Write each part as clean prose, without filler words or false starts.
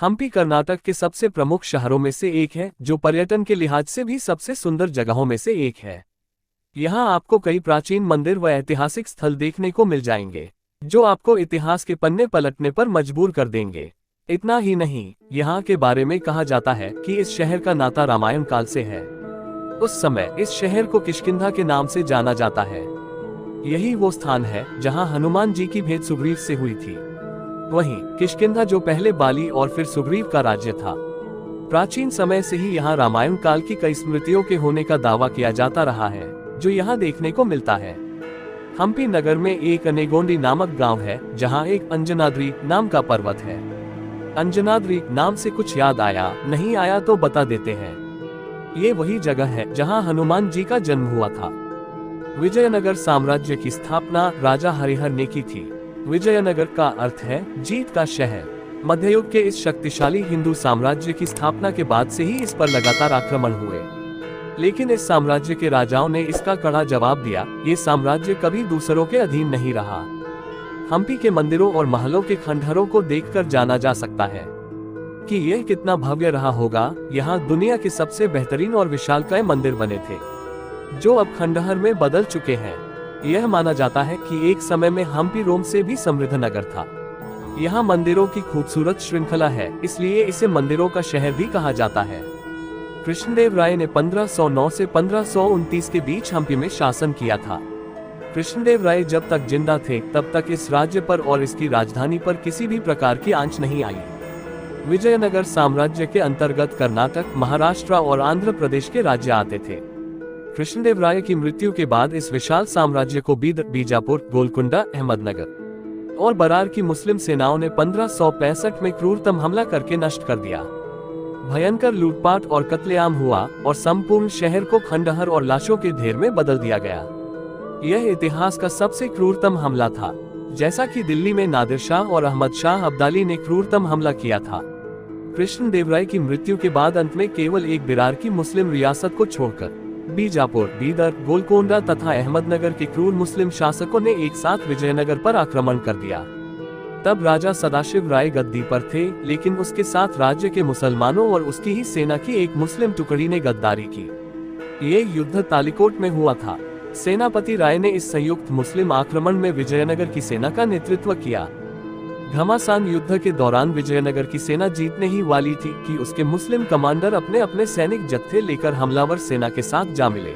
हम्पी कर्नाटक के सबसे प्रमुख शहरों में से एक है, जो पर्यटन के लिहाज से भी सबसे सुंदर जगहों में से एक है। यहाँ आपको कई प्राचीन मंदिर व ऐतिहासिक स्थल देखने को मिल जाएंगे, जो आपको इतिहास के पन्ने पलटने पर मजबूर कर देंगे। इतना ही नहीं, यहाँ के बारे में कहा जाता है कि इस शहर का नाता रामायण काल से है। उस समय इस शहर को किष्किंधा के नाम से जाना जाता है। यही वो स्थान है जहाँ हनुमान जी की भेंट सुग्रीव से हुई थी। वहीं किष्किंधा जो पहले बाली और फिर सुग्रीव का राज्य था। प्राचीन समय से ही यहाँ रामायण काल की कई स्मृतियों के होने का दावा किया जाता रहा है, जो यहाँ देखने को मिलता है। हम्पी नगर में एक अनेगोंडी नामक गांव है, जहाँ एक अंजनाद्री नाम का पर्वत है। अंजनाद्री नाम से कुछ याद आया, नहीं आया तो बता देते हैं। ये वही जगह है जहाँ हनुमान जी का जन्म हुआ था। विजयनगर साम्राज्य की स्थापना राजा हरिहर ने की थी। विजयनगर का अर्थ है जीत का शहर। मध्ययुग के इस शक्तिशाली हिंदू साम्राज्य की स्थापना के बाद से ही इस पर लगातार आक्रमण हुए, लेकिन इस साम्राज्य के राजाओं ने इसका कड़ा जवाब दिया। ये साम्राज्य कभी दूसरों के अधीन नहीं रहा। हम्पी के मंदिरों और महलों के खंडहरों को देखकर जाना जा सकता है कि यह कितना भव्य रहा होगा। यहाँ दुनिया के सबसे बेहतरीन और विशालकाय मंदिर बने थे, जो अब खंडहर में बदल चुके हैं। यह माना जाता है कि एक समय में हम्पी रोम से भी समृद्ध नगर था। यहाँ मंदिरों की खूबसूरत श्रृंखला है, इसलिए इसे मंदिरों का शहर भी कहा जाता है। कृष्णदेव राय ने 1509 से 1529 के बीच हम्पी में शासन किया था। कृष्णदेव राय जब तक जिंदा थे तब तक इस राज्य पर और इसकी राजधानी पर किसी भी प्रकार की आंच नहीं आई। विजयनगर साम्राज्य के अंतर्गत कर्नाटक, महाराष्ट्र और आंध्र प्रदेश के राज्य आते थे। कृष्णदेव राय की मृत्यु के बाद इस विशाल साम्राज्य को बीदर, बीजापुर, गोलकुंडा, अहमदनगर और बरार की मुस्लिम सेनाओं ने 1565 में क्रूरतम हमला करके नष्ट कर दिया। भयंकर लूटपाट और कत्लेआम हुआ और संपूर्ण शहर को खंडहर और लाशों के ढेर में बदल दिया गया। यह इतिहास का सबसे क्रूरतम हमला था। जैसा कि दिल्ली में नादिर शाह और अहमद शाह अब्दाली ने क्रूरतम हमला किया था। कृष्णदेव राय की मृत्यु के बाद अंत में केवल एक बिरार की मुस्लिम रियासत को छोड़कर बीजापुर, बीदर, गोलकोंडा तथा अहमदनगर के क्रूर मुस्लिम शासकों ने एक साथ विजयनगर पर आक्रमण कर दिया। तब राजा सदाशिव राय गद्दी पर थे, लेकिन उसके साथ राज्य के मुसलमानों और उसकी ही सेना की एक मुस्लिम टुकड़ी ने गद्दारी की। ये युद्ध तालिकोट में हुआ था। सेनापति राय ने इस संयुक्त मुस्लिम आक्रमण में विजयनगर की सेना का नेतृत्व किया। घमासान युद्ध के दौरान विजयनगर की सेना जीतने ही वाली थी कि उसके मुस्लिम कमांडर अपने अपने सैनिक जत्थे लेकर हमलावर सेना के साथ जा मिले।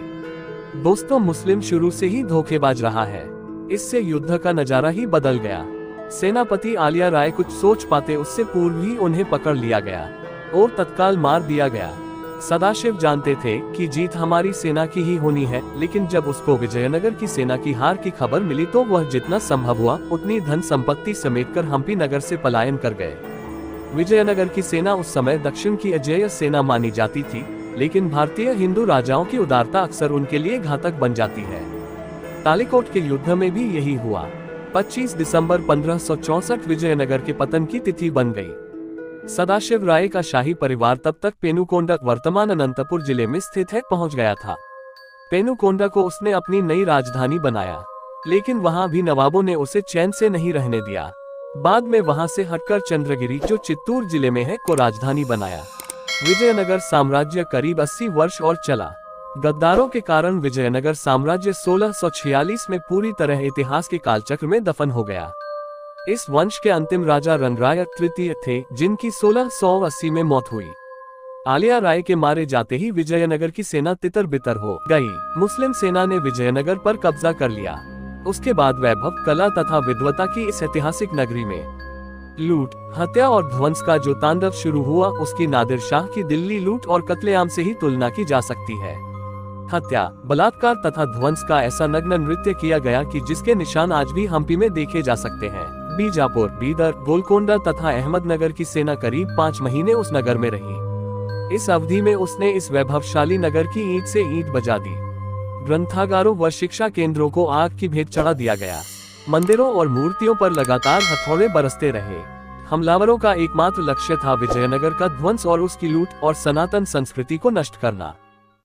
दोस्तों, मुस्लिम शुरू से ही धोखेबाज रहा है। इससे युद्ध का नजारा ही बदल गया। सेनापति आलिया राय कुछ सोच पाते उससे पूर्व ही उन्हें पकड़ लिया गया और तत्काल मार दिया गया। सदाशिव जानते थे कि जीत हमारी सेना की ही होनी है, लेकिन जब उसको विजयनगर की सेना की हार की खबर मिली तो वह जितना संभव हुआ उतनी धन संपत्ति समेटकर हम्पी नगर से पलायन कर गए। विजयनगर की सेना उस समय दक्षिण की अजेय सेना मानी जाती थी, लेकिन भारतीय हिंदू राजाओं की उदारता अक्सर उनके लिए घातक बन जाती है। तालिकोट के युद्ध में भी यही हुआ। 25 दिसंबर 1564 विजयनगर के पतन की तिथि बन गई। सदाशिव राय का शाही परिवार तब तक पेनुकोंडा, वर्तमान अनंतपुर जिले में स्थित है, पहुंच गया था। पेनुकोंडा को उसने अपनी नई राजधानी बनाया, लेकिन वहां भी नवाबों ने उसे चैन से नहीं रहने दिया। बाद में वहां से हटकर चंद्रगिरी, जो चित्तूर जिले में है, को राजधानी बनाया। विजयनगर साम्राज्य करीब 80 वर्ष और चला। गद्दारों के कारण विजयनगर साम्राज्य 1646 में पूरी तरह इतिहास के कालचक्र में दफन हो गया। इस वंश के अंतिम राजा रणराय तृतीय थे, जिनकी 1680 में मौत हुई। आलिया राय के मारे जाते ही विजयनगर की सेना तितर बितर हो गई। मुस्लिम सेना ने विजयनगर पर कब्जा कर लिया। उसके बाद वैभव, कला तथा विद्वता की इस ऐतिहासिक नगरी में लूट, हत्या और ध्वंस का जो तांडव शुरू हुआ, उसकी नादिर शाह की दिल्ली लूट और कत्लेआम से ही तुलना की जा सकती है। हत्या, बलात्कार तथा ध्वंस का ऐसा नग्न नृत्य किया गया कि जिसके निशान आज भी हम्पी में देखे जा सकते हैं। बीजापुर, बीदर, गोलकोंडा तथा अहमदनगर की सेना करीब 5 महीने उस नगर में रही। इस अवधि में उसने इस वैभवशाली नगर की ईंट से ईंट बजा दी। ग्रंथागारों व शिक्षा केंद्रों को आग की भेंट चढ़ा दिया गया। मंदिरों और मूर्तियों पर लगातार हथौड़े बरसते रहे। हमलावरों का एकमात्र लक्ष्य था विजयनगर का ध्वंस और उसकी लूट और सनातन संस्कृति को नष्ट करना।